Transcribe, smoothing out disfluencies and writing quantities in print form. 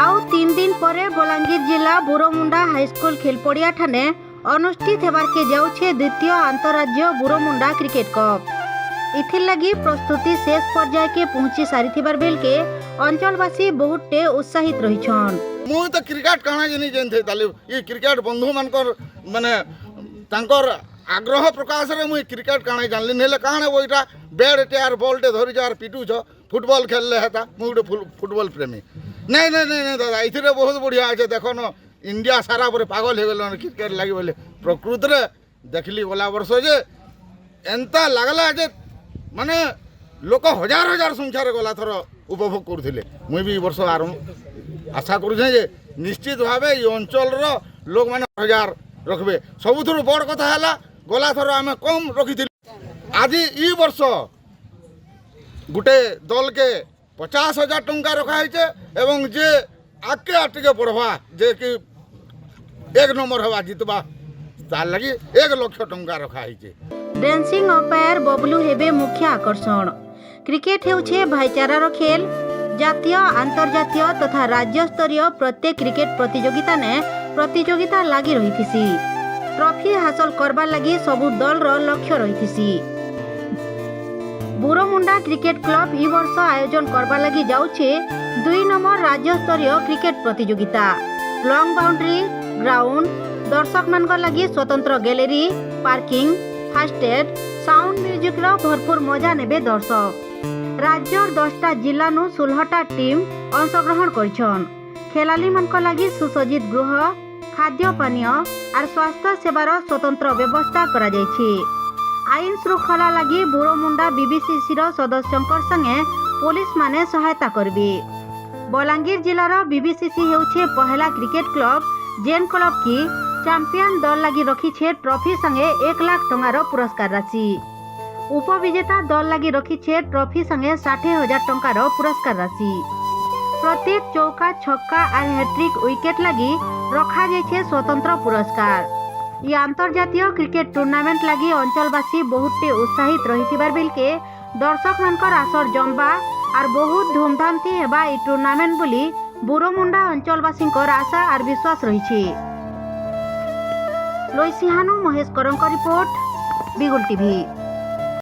आउ 3 दिन पर बलांगीर जिला बुरोमुंडा हाईस्कूल खेलपड़िया ठाने अनुष्ठित हेबार के जाउछे द्वितीय अंतरराज्य बुरोमुंडा क्रिकेट कप। इथिर लगी प्रस्तुति शेष पर्याय के पहुंची सारिथिबार बेल के अंचलवासी बहुते उत्साहित रहिछन। मु तो क्रिकेट काना जनी जानथे ताले ये क्रिकेट बंधु मानकर माने तांकर आग्रह प्रकाश रे मु क्रिकेट काना जानली नेले काना ओइटा बैट टेयार बॉल टे धरि जार पिटू छ फुटबॉल खेलले हेता मु गोटे फुटबॉल प्रेमी नहीं नहीं नहीं दादा इथिरे बहुत बढ़िया আছে देखो न इंडिया सारा पर पागल हो गेल क्रिकेट लागि बोले प्रकृति रे देखली गला वर्ष जे एंता लागला जे माने लोक हजार हजार संख्या रे गला थर उपभोग करथिले मुई भी वर्ष आशा करू जे निश्चित भावे ई अंचल रो लोक माने हजार रखबे सबुथुर बड़ कथा हला गला थर आमे कम रखिथिले आज ई वर्ष गुटे दल के 50,000 टंका रखा है एवं जे आगे आटे बढ़वा जे कि 1 नंबर हवा जितबा तार लगी 1 लाख टंका रखा है। डांसिंग अंपायर बबलू हेबे मुख्य आकर्षण। क्रिकेट हेउछे भाईचारार खेल। जातीय अंतर्जातीय तथा राज्य स्तरीय प्रत्येक क्रिकेट प्रतियोगिता लगी रही। ट्रॉफी हासिल करबा लगी सबु दल रो लक्ष्य रही। बुरोमुंडा क्रिकेट क्लब ई वर्ष आयोजन करबा लगी जाउछे 2 नंबर राज्य स्तरीय क्रिकेट प्रतियोगिता। लॉन्ग बाउंड्री ग्राउंड दर्शक मान लगी स्वतंत्र गैलरी पार्किंग फास्टेड साउंड म्यूजिक रो भरपूर मजा नेबे दर्शक। राज्यर 10टा जिला नु 16टा टीम अंशग्रहण करिछन। खेलाली मान लगी सुसज्जित गृह खाद्य पानीय और स्वास्थ्य सेवार स्वतंत्र व्यवस्था करा जायछि। आईन श्रृंखला लगी बुरोमुंडा बीबीसीसी सदस्यों संगे पुलिस माने सहायता करबे। बलांगीर जिलार बीबीसीसी हेउछे पहला क्रिकेट क्लब जेन क्लब की चैंपियन दल लगी रखीछे ट्रॉफी संगे 1 लाख टंकार पुरस्कार राशि। उपविजेता दल लगी रखीछे ट्रॉफी संगे 60,000 टंकार पुरस्कार राशि। प्रत्येक चौका छक्का और हैट्रिक विकेट लगी रखा जायछे स्वतंत्र पुरस्कार। ये अंतर्जातीय क्रिकेट टूर्नामेंट लगी अंचलवासी बहुते उत्साहित रहिथिबार बेल के दर्शक मानकर आसर जमबा और बहुत धूमधाम थी हेबा ई टूर्नामेंट बोली बुरोमुंडा अंचलवासी आशा और विश्वास रही। लोईसिहानु महेश करंक रिपोर्ट बिगुल टीवी।